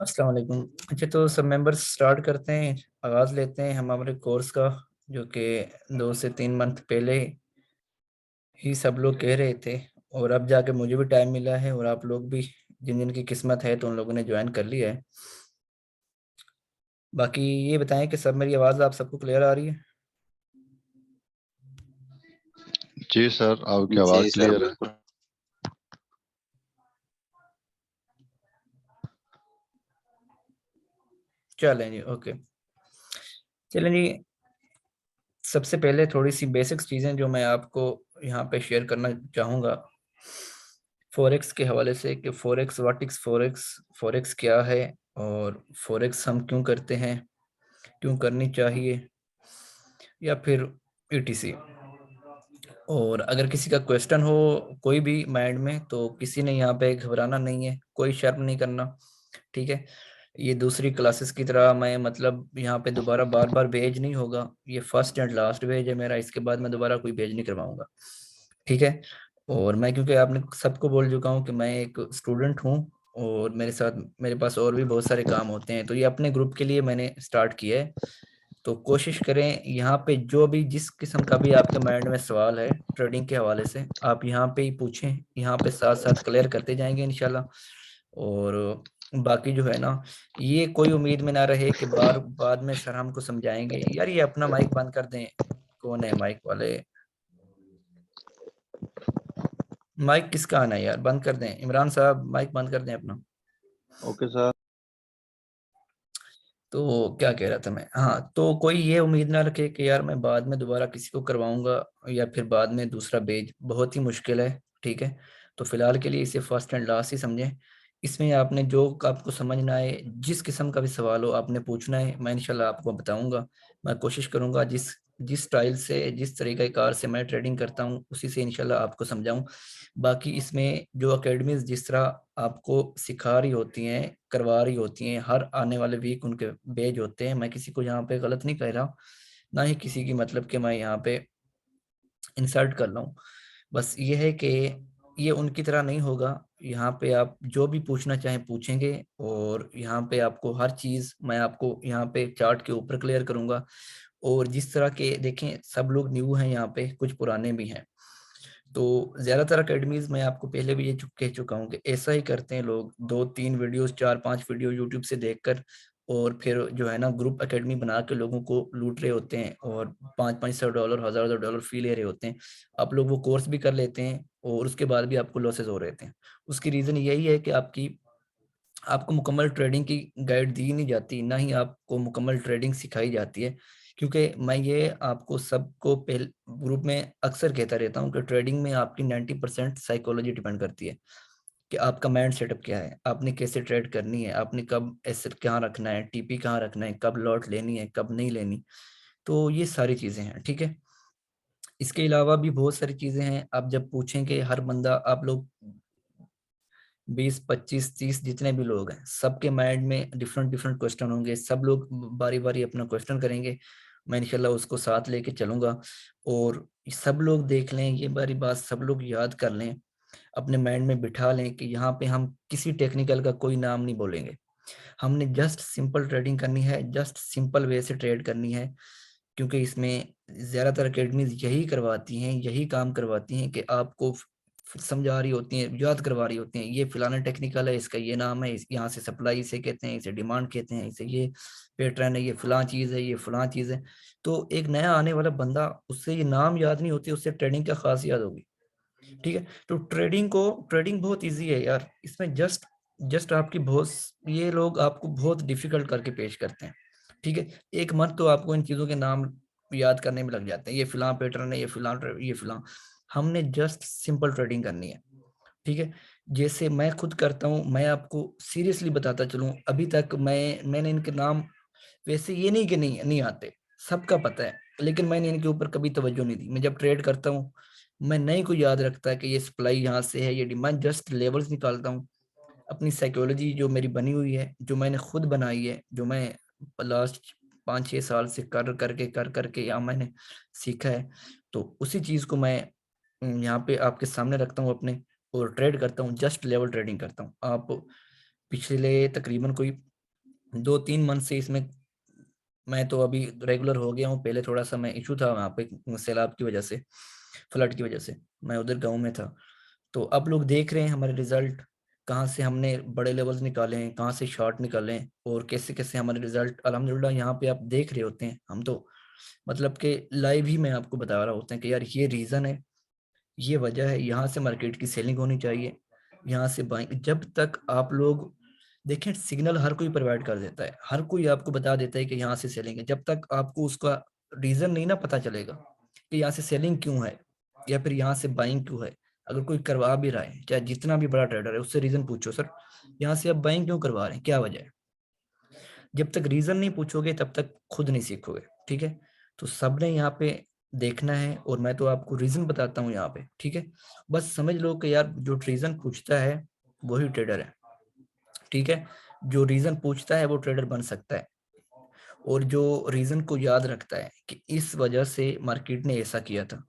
अस्सलाम वालेकुम। अच्छा, तो सब मेंबर्स स्टार्ट करते हैं, आगाज़ लेते हैं हम हमारे कोर्स का, जो कि 2 से 3 मंथ पहले ही सब लोग कह रहे थे, और अब जाके मुझे भी टाइम मिला है, और आप लोग भी जिन जिन की किस्मत है तो उन लोगों ने ज्वाइन कर लिया है। बाकी ये बताएं कि सब मेरी आवाज़ आप सबको क्लियर आ रही है? जी सर, आपकी जी आवाज सर, क्लियर है। बिल्कुल। चलें जी, ओके। चलें जी, सबसे पहले थोड़ी सी बेसिक्स चीज़ें जो मैं आपको यहाँ पे शेयर करना चाहूँगा फॉरेक्स के हवाले से, कि forex, what is forex, forex क्या है, और फॉरेक्स हम क्यों करते हैं, क्यों करनी चाहिए, या फिर ईटीसी। और अगर किसी का क्वेश्चन हो कोई भी माइंड में, तो किसी ने यहाँ पे घबराना नहीं है, कोई शर्म नहीं करना, ठीक है। ये दूसरी क्लासेस की तरह मैं मतलब यहाँ पे दोबारा बार बार भेज नहीं होगा, ये फर्स्ट एंड लास्ट भेज है मेरा, इसके बाद मैं दोबारा कोई भेज नहीं करवाऊंगा, ठीक है। और मैं, क्योंकि आपने सबको बोल चुका हूँ कि मैं एक स्टूडेंट हूँ, और मेरे साथ मेरे पास और भी बहुत सारे काम होते हैं, तो ये अपने ग्रुप के लिए मैंने स्टार्ट किया है। तो कोशिश करें यहाँ पे जो भी जिस किस्म का भी आपके माइंड में सवाल है ट्रेडिंग के हवाले से, आप यहाँ पे ही पूछें, यहाँ पे साथ साथ क्लियर करते जाएंगे इंशाल्लाह। और बाकी जो है ना, ये कोई उम्मीद में ना रहे कि बार बाद में सर हमको समझाएंगे। यार ये अपना माइक बंद कर दें, कौन है माइक वाले? माइक किसका आना है यार, बंद कर दें, इमरान साहब माइक बंद कर दें अपना। Okay sir. तो क्या कह रहा था मैं, हाँ, तो कोई ये उम्मीद ना रखे कि यार मैं बाद में दोबारा किसी को करवाऊंगा, या फिर बाद में दूसरा पेज, बहुत ही मुश्किल है, ठीक है। तो फिलहाल के लिए इसे फर्स्ट एंड लास्ट ही समझें। इसमें आपने जो आपको समझ ना आए, जिस किस्म का भी सवाल हो आपने पूछना है, मैं इंशाल्लाह आपको बताऊंगा। मैं कोशिश करूंगा जिस जिस स्टाइल से, जिस तरीक़ाकार से मैं ट्रेडिंग करता हूँ, उसी से इंशाल्लाह आपको समझाऊं। बाकी इसमें जो अकेडमीज जिस तरह आपको सिखा रही होती हैं, करवा रही होती हैं, हर आने वाले वीक उनके बैच होते हैं। मैं किसी को यहाँ पे गलत नहीं कह रहा, ना ही किसी की मतलब कि मैं यहाँ पे इंसल्ट कर रहा हूँ। बस ये है कि ये उनकी तरह नहीं होगा। यहाँ पे आप जो भी पूछना चाहें पूछेंगे, और यहाँ पे आपको हर चीज़ मैं आपको यहाँ पे चार्ट के ऊपर क्लियर करूंगा। और जिस तरह के देखें, सब लोग न्यू हैं यहाँ पे, कुछ पुराने भी हैं। तो ज्यादातर अकेडमीज में आपको पहले भी ये कह चुका हूँ कि ऐसा ही करते हैं लोग, 2-3 वीडियोस, 4-5 वीडियो यूट्यूब से देखकर, और फिर जो है ना ग्रुप एकेडमी बना के लोगों को लूट रहे होते हैं, और 500-500 डॉलर, 1000 डॉलर फी ले रहे होते हैं। आप लोग वो कोर्स भी कर लेते हैं, और उसके बाद भी आपको लॉसेस हो रहे थे। उसकी रीजन यही है कि आपको मुकम्मल ट्रेडिंग की गाइड दी नहीं जाती, ना ही आपको मुकम्मल ट्रेडिंग सिखाई जाती है। क्योंकि मैं ये आपको सबको पहले ग्रुप में अक्सर कहता रहता हूँ कि ट्रेडिंग में आपकी 90% साइकोलॉजी डिपेंड करती है, कि आपका माइंड सेटअप क्या है, आपने कैसे ट्रेड करनी है, आपने कब एसेट कहाँ रखना है, टीपी कहाँ रखना है, कब लॉट लेनी है, कब नहीं लेनी। तो ये सारी चीज़ें हैं, ठीक है। इसके अलावा भी बहुत सारी चीज़ें हैं। आप जब पूछेंगे हर बंदा, आप लोग 20-25-30 जितने भी लोग हैं, सबके माइंड में डिफरेंट डिफरेंट क्वेश्चन होंगे, सब लोग बारी बारी अपना क्वेश्चन करेंगे। मैं इंशाल्लाह उसको साथ लेके चलूंगा, और सब लोग देख लें, ये बारी बात सब लोग याद कर लें, अपने माइंड में बिठा लें कि यहाँ पे हम किसी टेक्निकल का कोई नाम नहीं बोलेंगे। हमने जस्ट सिंपल ट्रेडिंग करनी है, जस्ट सिंपल वे से ट्रेड करनी है। क्योंकि इसमें ज्यादातर एकेडमीज यही करवाती हैं, यही काम करवाती हैं कि आपको समझा रही होती हैं, याद करवा रही होती हैं, ये फलाना टेक्निकल है, इसका ये नाम है, यहाँ से सप्लाई इसे कहते हैं, इसे डिमांड कहते हैं, इसे ये पैटर्न है, ये फलां चीज है, ये फलां चीज है। तो एक नया आने वाला बंदा, उससे ये नाम याद नहीं होती, उससे ट्रेडिंग क्या खास याद होगी, ठीक है। तो ट्रेडिंग बहुत इजी है यार, इसमें जस्ट जस्ट आपकी बहुत, ये लोग आपको बहुत डिफिकल्ट करके पेश करते हैं, ठीक है। एक मंथ तो आपको इन चीजों के नाम याद करने में लग जाते हैं, ये फिलां पैटर्न है, ये फिलां। हमने जस्ट सिंपल ट्रेडिंग करनी है, ठीक है। जैसे मैं खुद करता हूँ, मैं आपको सीरियसली बताता चलूं, अभी तक मैंने इनके नाम, वैसे ये नहीं कि नहीं आते, सबका पता है, लेकिन मैंने इनके ऊपर कभी तवज्जो नहीं दी। मैं जब ट्रेड करता हूँ, मैं नहीं को याद रखता कि ये सप्लाई यहाँ से है, ये डिमांड, जस्ट लेवल्स निकालता हूँ। अपनी साइकोलॉजी जो मेरी बनी हुई है, जो मैंने खुद बनाई है, जो मैं लास्ट 5-6 साल से कर करके यहाँ मैंने सीखा है, तो उसी चीज को मैं यहाँ पे आपके सामने रखता हूँ अपने, और ट्रेड करता हूँ, जस्ट लेवल ट्रेडिंग करता हूँ। आप पिछले तकरीबन कोई 2-3 मंथ से इसमें मैं तो अभी रेगुलर हो गया हूँ। पहले थोड़ा सा मैं इशू था वहाँ पे सैलाब की वजह से, फ्लड की वजह से, मैं उधर गाँव में था। तो अब लोग देख रहे हैं हमारे रिजल्ट, कहाँ से हमने बड़े लेवल्स निकाले हैं, कहाँ से शॉर्ट निकाले हैं, और कैसे कैसे हमारे रिजल्ट अल्हम्दुलिल्लाह यहाँ पे आप देख रहे होते हैं। हम तो मतलब कि लाइव ही मैं आपको बता रहा होता है कि यार ये रीज़न है, ये वजह है, यहाँ से मार्केट की सेलिंग होनी चाहिए, यहाँ से बाइंग। जब तक आप लोग देखें, सिग्नल हर कोई प्रोवाइड कर देता है, हर कोई आपको बता देता है कि यहाँ से सेलिंग है। जब तक आपको उसका रीजन नहीं ना पता चलेगा कि यहाँ से सेलिंग क्यों है या फिर यहाँ से बाइंग क्यों है। अगर कोई करवा भी रहा है, चाहे जितना भी बड़ा ट्रेडर है, उससे रीजन पूछो, सर यहाँ से आप बाइंग क्यों करवा रहे हैं, क्या वजह है। जब तक रीजन नहीं पूछोगे तब तक खुद नहीं सीखोगे, ठीक है। तो सबने यहाँ पे देखना है, और मैं तो आपको रीजन बताता हूँ यहाँ पे, ठीक है। बस समझ लो कि यार जो रीजन पूछता है वही ट्रेडर है, ठीक है। जो रीजन पूछता है वो ट्रेडर बन सकता है, और जो रीजन को याद रखता है कि इस वजह से मार्केट ने ऐसा किया था,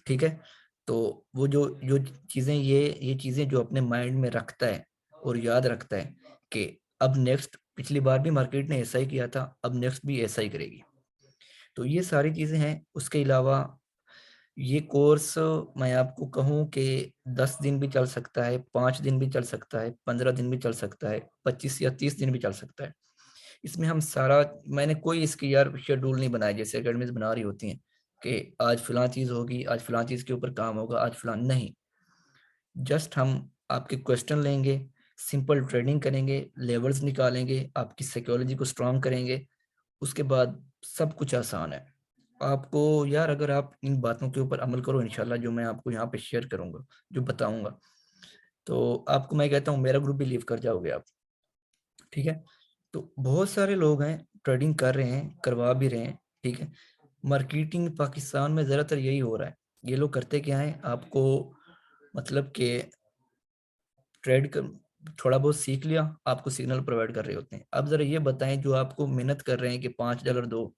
ठीक है। तो वो जो जो चीजें, ये चीजें जो अपने माइंड में रखता है और याद रखता है कि अब नेक्स्ट, पिछली बार भी मार्केट ने ऐसा ही किया था, अब नेक्स्ट भी ऐसा ही करेगी। तो ये सारी चीजें हैं। उसके अलावा ये कोर्स मैं आपको कहूँ कि 10 दिन भी चल सकता है, 5 दिन भी चल सकता है, 15 दिन भी चल सकता है, 25 या 30 दिन भी चल सकता है। इसमें हम सारा, मैंने कोई इसकी यार शेड्यूल नहीं बनाया जैसे अकेडमीज बना रही होती हैं कि आज फलां चीज होगी, आज फलां चीज के ऊपर काम होगा, आज फलां नहीं। जस्ट हम आपके क्वेश्चन लेंगे, सिंपल ट्रेडिंग करेंगे, लेवल्स निकालेंगे, आपकी साइकोलॉजी को स्ट्रांग करेंगे, उसके बाद सब कुछ आसान है। आपको यार, अगर आप इन बातों के ऊपर अमल करो इंशाल्लाह, जो मैं आपको यहाँ पे शेयर करूंगा, जो बताऊंगा, तो आपको मैं कहता हूँ मेरा ग्रुप भी लीव कर जाओगे आप, ठीक है। तो बहुत सारे लोग हैं ट्रेडिंग कर रहे हैं, करवा भी रहे हैं, ठीक है। मार्केटिंग पाकिस्तान में ज़्यादातर यही हो रहा है। ये लोग करते क्या है, आपको मतलब कि ट्रेड कर, थोड़ा बहुत सीख लिया, आपको सिग्नल प्रोवाइड कर रहे होते हैं। अब जरा ये बताएं, जो आपको मेहनत कर रहे हैं कि $5 दो,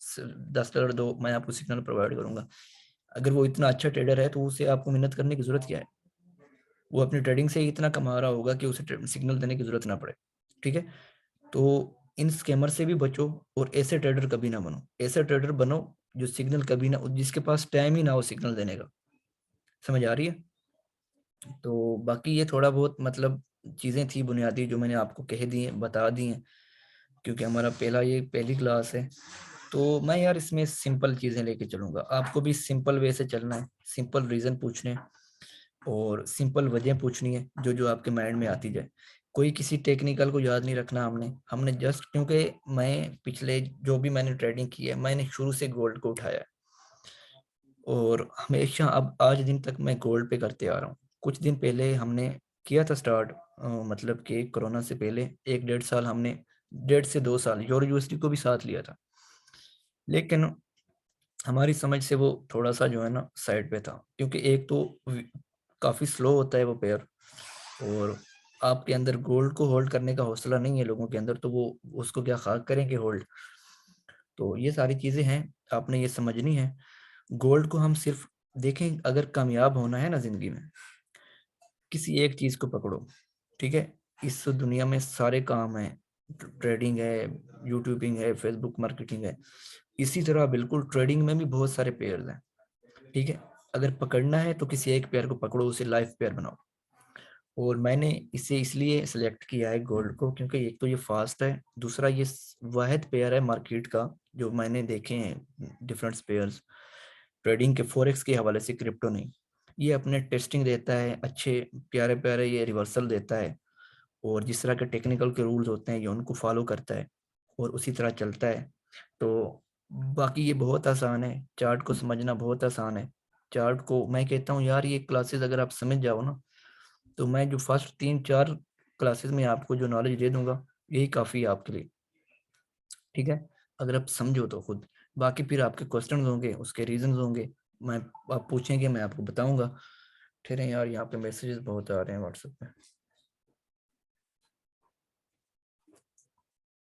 $10 दो, मैं आपको सिग्नल प्रोवाइड करूंगा, अगर वो इतना अच्छा ट्रेडर है तो उसे आपको मेहनत करने की जरूरत क्या है। वो अपनी ट्रेडिंग से ही इतना कमा रहा होगा कि उसे सिग्नल देने की जरूरत ना पड़े, ठीक है। तो इन स्कैमर से भी बचो, और ऐसे ट्रेडर कभी ना बनो। ऐसे ट्रेडर बनो जो सिग्नल कभी ना, जिसके पास टाइम ही ना हो सिग्नल देने का। समझ आ रही है। तो बाकी ये थोड़ा बहुत मतलब चीजें थी बुनियादी, जो मैंने आपको कह दी हैं, बता दी हैं, क्योंकि हमारा ये पहली क्लास है। तो मैं यार इसमें सिंपल चीजें लेके चलूंगा, आपको भी सिंपल वे से चलना है, सिंपल रीजन पूछने हैं, और सिंपल वजह पूछनी है जो जो आपके माइंड में आती जाए। कोई किसी टेक्निकल को याद नहीं रखना हमने हमने जस्ट, क्योंकि मैं पिछले जो भी मैंने ट्रेडिंग की है, मैंने शुरू से गोल्ड को उठाया है, और हमेशा अब आज दिन तक मैं गोल्ड पे करते आ रहा हूँ। कुछ दिन पहले हमने किया था स्टार्ट, मतलब कि कोरोना से पहले 1-1.5 साल हमने, 1.5 से 2 साल यूरो यूएसडी को भी साथ लिया था, लेकिन हमारी समझ से वो थोड़ा सा जो है ना साइड पे था, क्योंकि एक तो काफी स्लो होता है वो पेयर, और आपके अंदर गोल्ड को होल्ड करने का हौसला नहीं है लोगों के अंदर, तो वो उसको क्या खाक करेंगे होल्ड। तो ये सारी चीजें हैं, आपने ये समझनी है। गोल्ड को हम सिर्फ देखें, अगर कामयाब होना है ना जिंदगी में, किसी एक चीज को पकड़ो, ठीक है। इस दुनिया में सारे काम हैं, ट्रेडिंग है, यूट्यूबिंग है, फेसबुक मार्केटिंग है, इसी तरह बिल्कुल ट्रेडिंग में भी बहुत सारे पेयर्स हैं, ठीक है। अगर पकड़ना है तो किसी एक पेयर को पकड़ो, उसे लाइफ पेयर बनाओ। और मैंने इसे इसलिए सिलेक्ट किया है गोल्ड को, क्योंकि एक तो ये फास्ट है, दूसरा ये वाहिद पेयर है मार्केट का जो मैंने देखे हैं डिफरेंट पेयर्स ट्रेडिंग के, फॉरेक्स के हवाले से, क्रिप्टो नहीं। ये अपने टेस्टिंग देता है, अच्छे प्यारे प्यारे ये रिवर्सल देता है, और जिस तरह के टेक्निकल के रूल्स होते हैं ये उनको फॉलो करता है, और उसी तरह चलता है। तो बाकी ये बहुत आसान है, चार्ट को समझना बहुत आसान है। चार्ट को मैं कहता हूँ यार, ये क्लासेस अगर आप समझ जाओ ना, तो मैं जो फर्स्ट 3-4 क्लासेस में आपको जो नॉलेज दे दूंगा, यही काफ़ी है आपके लिए, ठीक है। अगर आप समझो तो खुद, बाकी फिर आपके क्वेश्चन होंगे, उसके रीजंस होंगे, मैं आप पूछेंगे, मैं आपको बताऊंगा। ठहरे यार, यहाँ पे मैसेजेस बहुत आ रहे हैं व्हाट्सएप पे,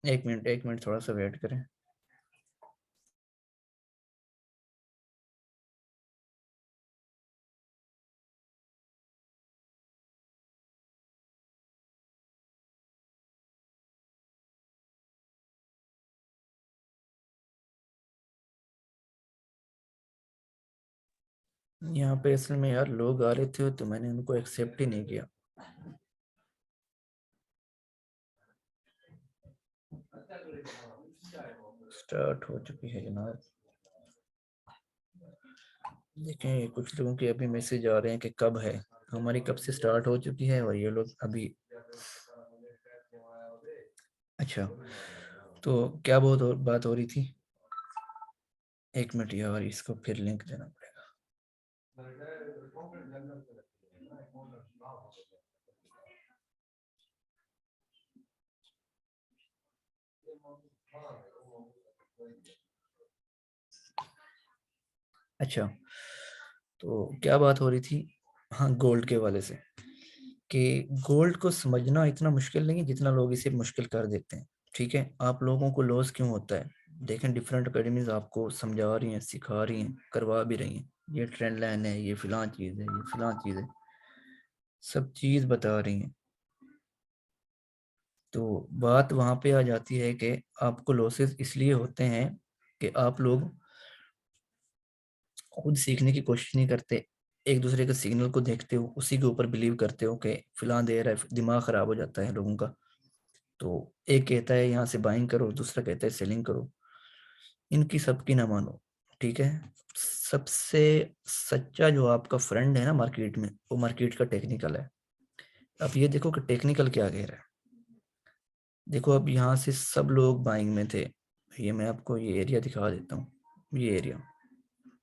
1 मिनट थोड़ा सा वेट करें। यहाँ पे असल में यार लोग आ रहे थे तो मैंने उनको एक्सेप्ट ही नहीं किया। स्टार्ट हो चुकी है जनाब। देखें कुछ लोगों के अभी मैसेज आ रहे हैं कि कब है, हमारी कब से स्टार्ट हो चुकी है और ये लोग अभी। अच्छा, तो क्या बात हो रही थी। एक मिनट यार, इसको फिर लिंक देना पड़ेगा। अच्छा, तो क्या बात हो रही थी। हाँ, गोल्ड के वाले से, कि गोल्ड को समझना इतना मुश्किल नहीं है जितना लोग इसे मुश्किल कर देते हैं। ठीक है, आप लोगों को लॉस क्यों होता है। देखें, डिफरेंट अकेडमीज आपको समझा रही हैं, सिखा रही हैं, करवा भी रही हैं। ये ट्रेंड लाइन है, ये फिलां चीज़ है, ये फिलां चीज़ है, सब चीज़ बता रही हैं। तो बात वहाँ पे आ जाती है कि आपको लॉसेस इसलिए होते हैं कि आप लोग खुद सीखने की कोशिश नहीं करते। एक दूसरे के सिग्नल को देखते हो, उसी के ऊपर बिलीव करते हो कि फिलहाल दे रहा है, दिमाग खराब हो जाता है लोगों का। तो एक कहता है यहाँ से बाइंग करो, दूसरा कहता है सेलिंग करो। इनकी सबकी ना मानो। ठीक है, सबसे सच्चा जो आपका फ्रेंड है ना मार्केट में, वो मार्केट का टेक्निकल है। अब ये देखो कि टेक्निकल क्या कह रहा है। देखो, अब यहाँ से सब लोग बाइंग में थे। ये मैं आपको ये एरिया दिखा देता हूँ। ये एरिया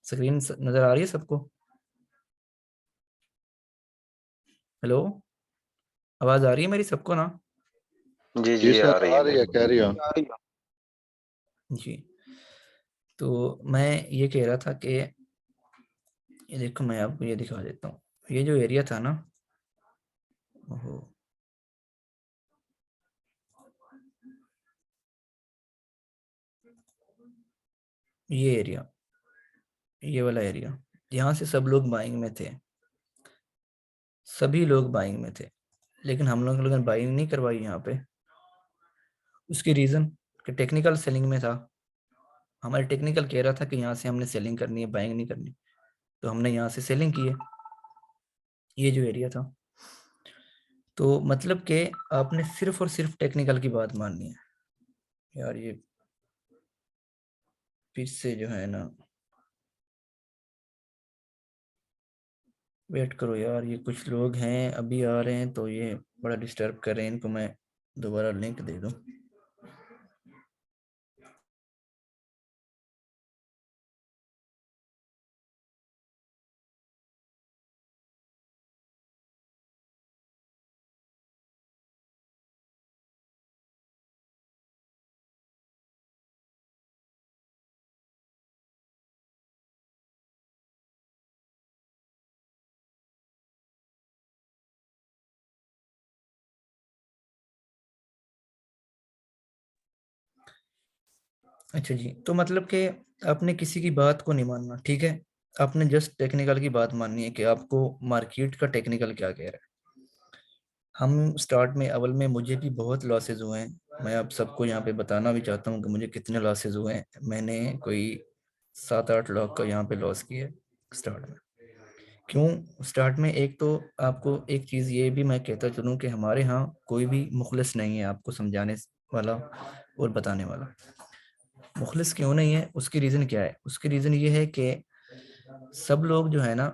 स्क्रीन नजर आ रही है सबको। हेलो, आवाज आ रही है मेरी सबको ना। जी जी जी, सर, आ रही आ है, रही है, बोलिए। Carry on. जी, तो मैं ये कह रहा था कि ये देखो, मैं आपको ये दिखा देता हूँ। ये जो एरिया था ना, ओहो, ये एरिया, ये वाला एरिया, यहाँ से सब लोग बाइंग में थे। सभी लोग बाइंग में थे, लेकिन हम लोगों ने बाइंग नहीं करवाई यहाँ पे। उसकी रीजन कि टेक्निकल सेलिंग में था। हमारे टेक्निकल कह रहा था कि यहाँ से हमने सेलिंग करनी है, बाइंग नहीं करनी। तो हमने यहाँ से सेलिंग की है। ये जो एरिया था, तो मतलब कि आपने सिर्फ और सिर्फ टेक्निकल की बात माननी है। यार ये फिर से जो है ना, वेट करो यार, ये कुछ लोग हैं अभी आ रहे हैं तो ये बड़ा डिस्टर्ब कर रहे हैं। इनको मैं दोबारा लिंक दे दूं। अच्छा जी, तो मतलब कि आपने किसी की बात को नहीं मानना। ठीक है, आपने जस्ट टेक्निकल की बात माननी है कि आपको मार्केट का टेक्निकल क्या कह रहा है। हम स्टार्ट में अव्वल में मुझे भी बहुत लॉसेज हुए हैं। मैं आप सबको यहाँ पे बताना भी चाहता हूँ कि मुझे कितने लॉसेज हुए हैं। मैंने कोई 7-8 लाख का यहाँ पे लॉस किया स्टार्ट में। क्यों स्टार्ट में, एक तो आपको एक चीज़ ये भी मैं कहता चलूँ कि हमारे यहाँ कोई भी मुखलिस नहीं है आपको समझाने वाला और बताने वाला। मुखलिस क्यों नहीं है, उसकी रीज़न क्या है। उसकी रीज़न ये है कि सब लोग जो है ना,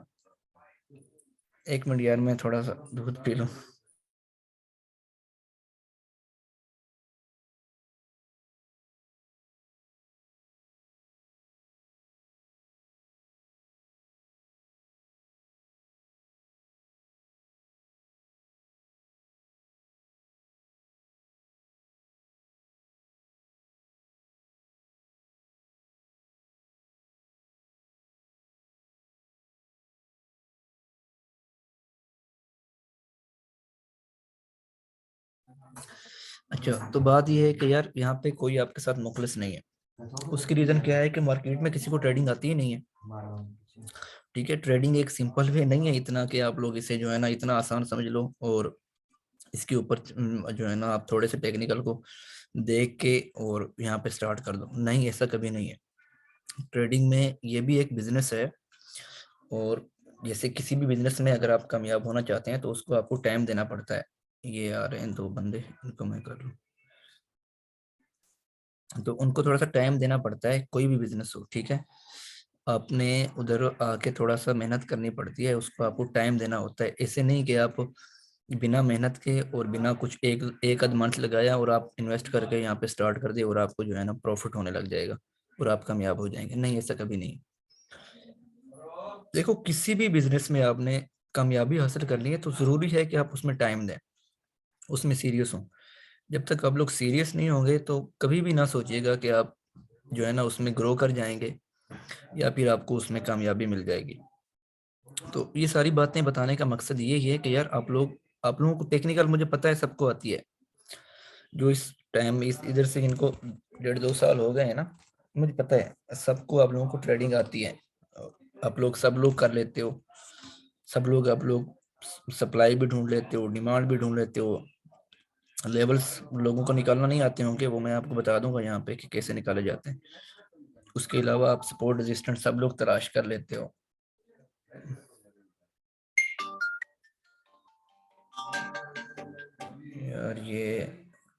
एक मिनट यार, मैं थोड़ा सा दूध पी लूँ। अच्छा, तो बात ये है कि यार यहाँ पे कोई आपके साथ मुखलिस नहीं है। उसकी रीज़न क्या है कि मार्केट में किसी को ट्रेडिंग आती ही नहीं है। ठीक है, ट्रेडिंग एक सिंपल वे नहीं है इतना कि आप लोग इसे जो है ना इतना आसान समझ लो और इसके ऊपर जो है ना आप थोड़े से टेक्निकल को देख के और यहाँ पे स्टार्ट कर दो। नहीं, ऐसा कभी नहीं है। ट्रेडिंग में ये भी एक बिजनेस है और जैसे किसी भी बिजनेस में अगर आप कामयाब होना चाहते हैं तो उसको आपको टाइम देना पड़ता है। ये आ रहे हैं दो बंदे, इनको मैं कर लूँ। तो उनको थोड़ा सा टाइम देना पड़ता है, कोई भी बिजनेस हो, ठीक है। आपने उधर आके थोड़ा सा मेहनत करनी पड़ती है, उसको आपको टाइम देना होता है। ऐसे नहीं कि आप बिना मेहनत के और बिना कुछ एक एक आध मंथ लगाया और आप इन्वेस्ट करके यहाँ पे स्टार्ट कर दिए और आपको जो है ना प्रॉफिट होने लग जाएगा और आप कामयाब हो जाएंगे। नहीं, ऐसा कभी नहीं। देखो, किसी भी बिजनेस में आपने कामयाबी हासिल करनी है तो जरूरी है कि आप उसमें टाइम दें, उसमें सीरियस हो। जब तक आप लोग सीरियस नहीं होंगे तो कभी भी ना सोचिएगा कि आप जो है ना उसमें ग्रो कर जाएंगे या फिर आपको उसमें कामयाबी मिल जाएगी। तो ये सारी बातें बताने का मकसद ये ही है कि यार आप लोगों को टेक्निकल, मुझे पता है सबको आती है। जो इस टाइम इस इधर से इनको 1.5-2 साल हो गए हैं ना, मुझे पता है सबको, आप लोगों को ट्रेडिंग आती है। सब लोग कर लेते हो। आप लोग सप्लाई भी ढूंढ लेते हो, डिमांड भी ढूंढ लेते हो। लेवल्स लोगों को निकालना नहीं आते होंगे, वो मैं आपको बता दूंगा यहाँ पे कि कैसे निकाले जाते हैं। उसके अलावा आप सपोर्ट रेजिस्टेंट सब लोग तलाश कर लेते हो। यार ये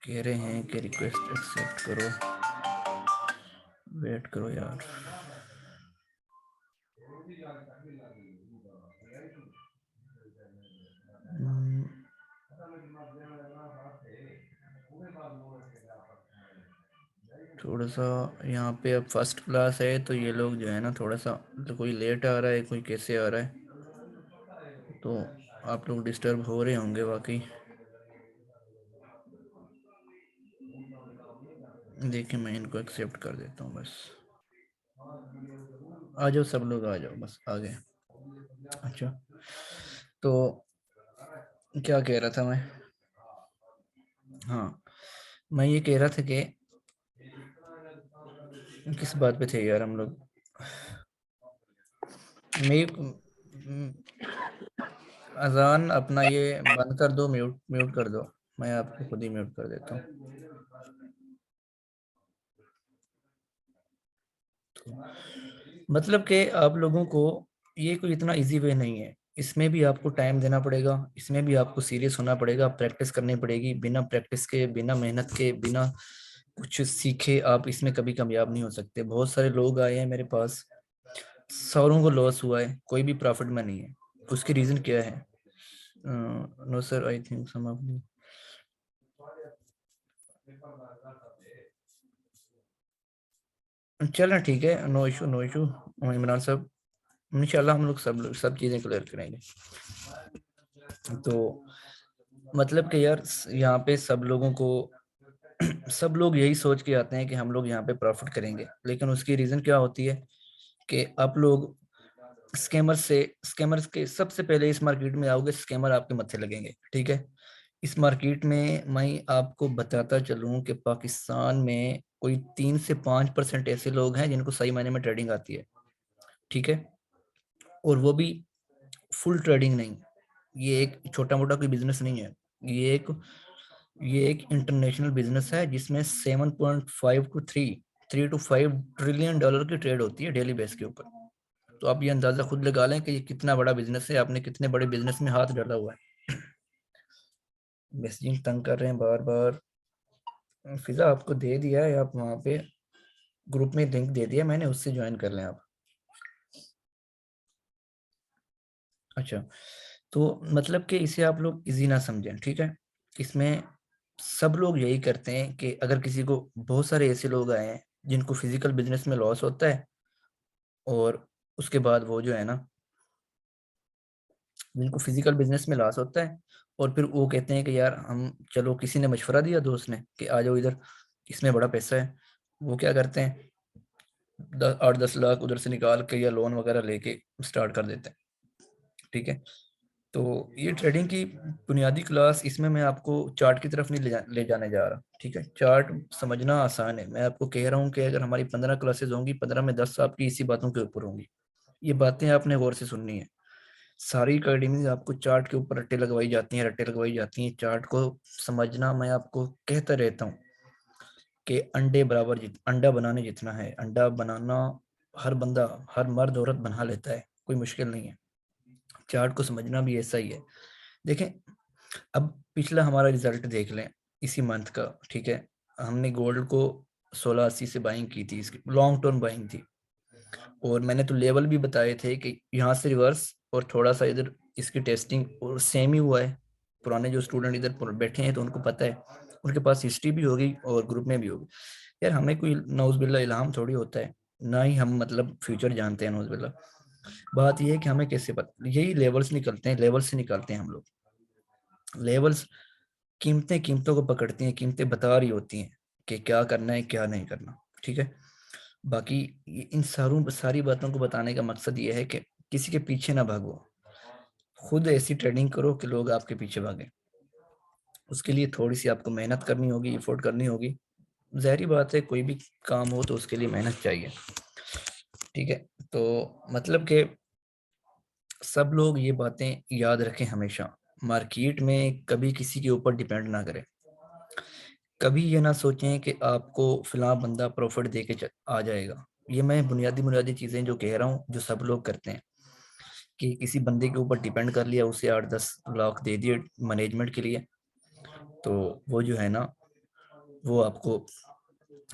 कह रहे हैं कि रिक्वेस्ट एक्सेप्ट करो, वेट करो यार। हम्म, थोड़ा सा यहाँ पे अब फर्स्ट क्लास है तो ये लोग जो है ना थोड़ा सा, तो कोई लेट आ रहा है, कोई कैसे आ रहा है, तो आप लोग डिस्टर्ब हो रहे होंगे वाकई। देखिए मैं इनको एक्सेप्ट कर देता हूँ बस। आ जाओ सब लोग, आ जाओ बस, आ गए। अच्छा, तो क्या कह रहा था मैं? हाँ, मैं ये कह रहा था कि किस बात पे थे यार हम लोग। मैं अजान अपना ये बंद कर दो, म्यूट म्यूट कर दो। मैं आपको खुद ही म्यूट कर देता हूँ। मतलब कि आप लोगों को ये कोई इतना इजी वे नहीं है। इसमें भी आपको टाइम देना पड़ेगा, इसमें भी आपको सीरियस होना पड़ेगा, प्रैक्टिस करनी पड़ेगी। बिना प्रैक्टिस के, बिना मेहनत के, बिना कुछ सीखे आप इसमें कभी कामयाब नहीं हो सकते। बहुत सारे लोग आए हैं मेरे पास, सौरों को लॉस हुआ है, कोई भी प्रॉफिट में नहीं है। उसकी रीजन क्या है? No sir, I think some of चलना ठीक है, no issue no issue. Imran साहब, इंशाल्लाह हम लोग सब चीजें क्लियर करेंगे। तो मतलब कि यार यहाँ पे सब लोगों को सब लोग यही सोच के आते हैं कि हम लोग यहाँ पे प्रॉफिट करेंगे, लेकिन उसकी रीजन क्या होती है कि आप लोग स्कैमर्स के सबसे पहले इस मार्केट में आओगे, स्कैमर आपके मत्थे लगेंगे, ठीक है। इस मार्केट में मैं आपको बताता चलूं कि पाकिस्तान में कोई 3 से 5% ऐसे लोग हैं जिनको सही मायने में ट्रेडिंग आती है, ठीक है। और वो भी फुल ट्रेडिंग नहीं। ये एक छोटा मोटा कोई बिजनेस नहीं है। ये एक ये एक इंटरनेशनल बिजनेस है जिसमें 7.5 to 3 3 to 5 ट्रिलियन डॉलर की ट्रेड होती है डेली बेस के ऊपर। तो आप ये अंदाजा खुद लगा लें कि ये कितना बड़ा बिजनेस है, आपने कितने बड़े बिजनेस में हाथ डाला हुआ है। मैसेजिंग तंग कर रहे हैं बार बार। फिजा आपको दे दिया है, आप वहाँ पे ग्रुप में लिंक दे दिया मैंने, उससे ज्वाइन कर लें आप। अच्छा, तो मतलब कि इसे आप लोग इजी ना समझें, ठीक है। इसमें सब लोग यही करते हैं कि अगर किसी को, बहुत सारे ऐसे लोग आए हैं जिनको फिजिकल बिजनेस में लॉस होता है और उसके बाद वो जो है ना, जिनको फिजिकल बिजनेस में लॉस होता है और फिर वो कहते हैं कि यार हम, चलो किसी ने मशवरा दिया दोस्त ने कि आ जाओ इधर, इसमें बड़ा पैसा है। वो क्या करते हैं, 8-10 लाख उधर से निकाल के या लोन वगैरह लेके स्टार्ट कर देते हैं, ठीक है। तो ये ट्रेडिंग की बुनियादी क्लास, इसमें मैं आपको चार्ट की तरफ नहीं ले जाने जा रहा, ठीक है। चार्ट समझना आसान है। मैं आपको कह रहा हूँ कि अगर हमारी 15 क्लासेस होंगी, 15 में 10 आपकी इसी बातों के ऊपर होंगी। ये बातें आपने गौर से सुननी है। सारी अकेडमी आपको चार्ट के ऊपर रट्टे लगवाई जाती हैं, रट्टे लगवाई जाती हैं। चार्ट को समझना, मैं आपको कहता रहता हूँ कि अंडे बराबर, अंडा बनाने जितना है। अंडा बनाना हर बंदा, हर मर्द औरत बना लेता है, कोई मुश्किल नहीं है। चार्ट को समझना भी ऐसा ही है। देखें, अब पिछला हमारा रिजल्ट देख लें इसी मंथ का, ठीक है। हमने गोल्ड को 1680 से बाइंग की थी, इसकी लॉन्ग टर्म बाइंग थी, और मैंने तो लेवल भी बताए थे कि यहाँ से रिवर्स और थोड़ा सा इधर इसकी टेस्टिंग और सेम ही हुआ है। पुराने जो स्टूडेंट इधर बैठे हैं तो उनको पता है, उनके पास हिस्ट्री भी होगी और ग्रुप में भी होगी। यार हमें कोई नौज़बिल्ला इल्हाम थोड़ी होता है, ना ही हम मतलब फ्यूचर जानते हैं नौज़बिल्ला। बात यह है कि हमें कैसे पता, यही लेवल्स निकलते हैं, लेवल से निकलते हैं हम लोग। लेवल्स कीमतें कीमतों को पकड़ती हैं, कीमतें बता रही होती हैं कि क्या करना है क्या नहीं करना, ठीक है। बाकी इन सारी बातों को बताने का मकसद ये है कि किसी के पीछे ना भागो, खुद ऐसी ट्रेडिंग करो कि लोग आपके पीछे भागें। उसके लिए थोड़ी सी आपको मेहनत करनी होगी, एफोर्ट करनी होगी। ज़ाहिरी बात है, कोई भी काम हो तो उसके लिए मेहनत चाहिए, ठीक है। तो मतलब कि सब लोग ये बातें याद रखें हमेशा, मार्केट में कभी किसी के ऊपर डिपेंड ना करें। कभी ये ना सोचें कि आपको फलां बंदा प्रॉफिट दे के आ जाएगा। ये मैं बुनियादी बुनियादी चीज़ें जो कह रहा हूँ, जो सब लोग करते हैं, कि किसी बंदे के ऊपर डिपेंड कर लिया, उसे 8-10 लाख दे दिए मैनेजमेंट के लिए, तो वो जो है ना, वो आपको,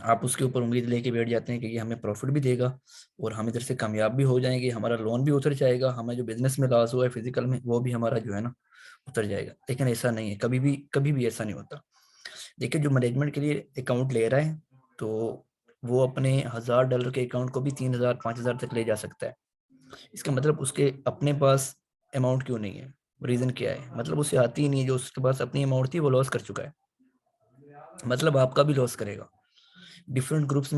आप उसके ऊपर उम्मीद लेके बैठ जाते हैं कि ये हमें प्रॉफिट भी देगा और हम इधर से कामयाब भी हो जाएंगे, हमारा लोन भी उतर जाएगा, हमें जो बिजनेस में लॉस हुआ है फिजिकल में वो भी हमारा जो है ना उतर जाएगा। लेकिन ऐसा नहीं है, कभी भी ऐसा नहीं होता। देखिए, जो मैनेजमेंट के लिए अकाउंट ले रहा है, तो वो अपने $1000 के अकाउंट को भी 3000 5000 तक ले जा सकता है। इसका मतलब उसके अपने पास अमाउंट क्यों नहीं है? रीजन क्या है? मतलब उसे आती ही नहीं है, जो उसके पास अपनी अमाउंट थी वो लॉस कर चुका है, मतलब आपका भी लॉस करेगा। Different groups